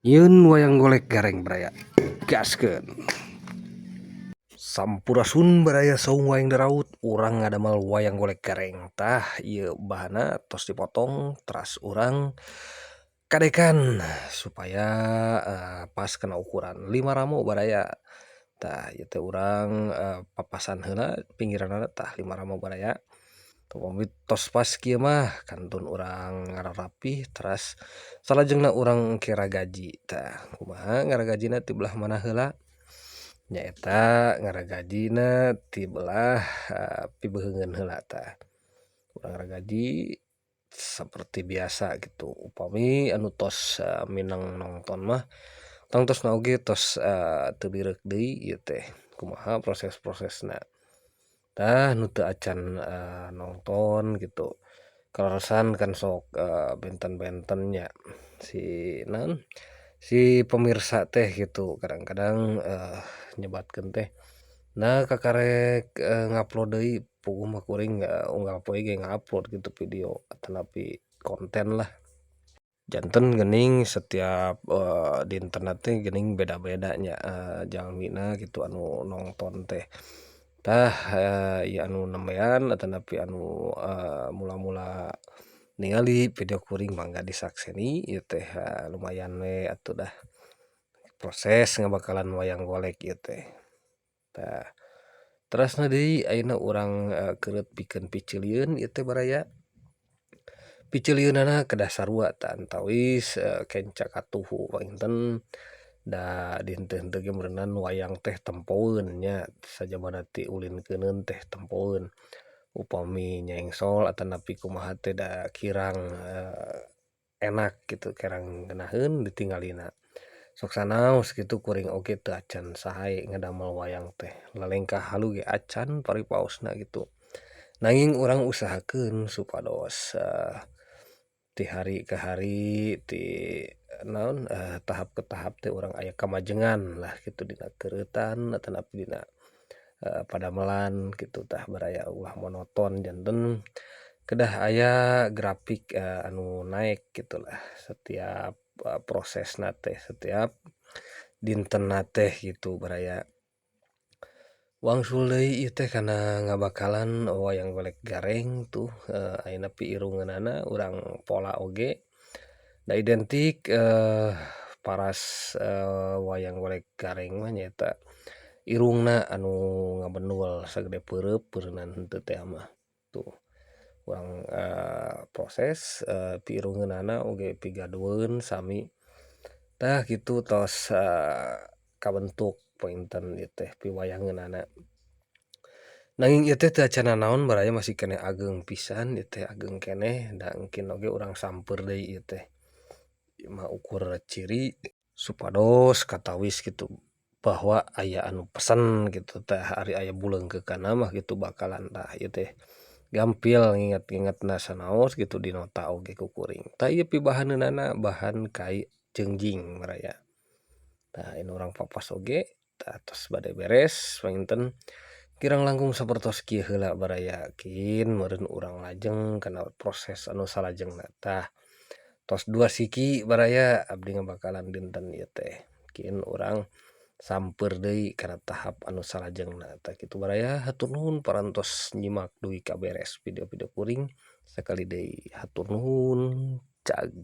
Yeun wayang golek gareng beraya gaskeun sampurasun beraya saung wayang daraut urang ngadamel wayang golek gareng tah ieu bahanna tos dipotong teras urang kadekan supaya pas kena ukuran 5 ramo baraya tah ieu teh urang papasan heula pinggiranna tah 5 ramo baraya. Pamit tos pas kieu mah kantun urang ngararapih teras salajengna urang engke ragaji tah kumaha ngaragajina ti belah mana heula nyaeta ngaragajina ti belah pibeheungeun heula tah urang ragaji saperti biasa gitu upami anu tos mineng nongton mah tongtosna oge tos teu bireuk deui ieu teh kumaha proses-prosesna. Tah nu teu acan nongton gitu kalarosan kan sok benten-benten nya si naon si pemirsa teh gitu kadang-kadang nyebatkeun teh nah kakarek ngupload deui puguh mah kuring unggal poe ge ngupload gitu video atanapi konten lah janten geuning setiap di internet teh geuning beda-beda nya jalmina gitu anu nongton teh. Tah ieu anu nembean atanapi anu mula-mula ningali video kuring mangga disakseni ieu teh lumayan we atuh dah proses ngabakalan wayang golek ieu teh. Tah terasna deui ayeuna urang keureut pikeun picilieun ieu teh baraya. Picilieunana kedah sarua tah antawis kenca katuhu panginten da di henteu-henteu ge meureunan wayang teh tempoeun nya sajabana ti ulinkeuneun teh tempoeun. Upami nyengsol atanapi kumaha teh da kirang enak gitu kirang ngeunaheun ditinggalina. Sok sanaos kitu kuring oge teu acan sahae ngadamel wayang teh lalengkah halu ge acan paripaosna gitu. Nanging urang usahakeun supados ti hari ke hari ti naon tahap ke tahap teh urang aya kamajengan lah gitu dina keureuten atanapi dina padamelan gitu tah baraya ulah monoton janten kedah aya grafik anu naek gitulah setiap prosesna teh setiap dintenna teh gitu baraya. Wangsul deui ieu teh kana ngabakalan wayang golek gareng tuh ayeuna pi irungeunana urang pola oge da identik paras wayang golek gareng mah nyaeta irungna anu ngabenul sagede peureup peureunan henteu teh mah tuh urang proses pi irungeunana oge pigadueun sami tah kitu tos kabentuk pointen ieu teh piwayangeunana. Nanging ieu teh teu acan nanaon baraya masih keneh ageung pisan ieu teh ageung keneh da engkin oge urang sampeur deui ieu teh. Ieu mah ukur ciri supados katawis gitu bahwa aya anu pesen gitu tah ari aya buleungkeukana mah gitu bakalan tah ieu teh gampil nginget-ngingetna sanaos gitu di nota oge ku kuring. Tah ieu pibahaneunana bahan kai jeungjing baraya. Tah ayeuna urang papas oge tah tos bade beres panginten kirang langkung sapertos kieu heula baraya kin meureun urang lajeng kana proses anu salajengna tah tos 2 siki baraya abdi ngabakalan dinten ieu teh kin urang sampeur deui kana tahap anu salajengna tah kitu baraya hatur nuhun parantos nyimak dugi kaberes video-video kuring sakali deui hatur nuhun cag.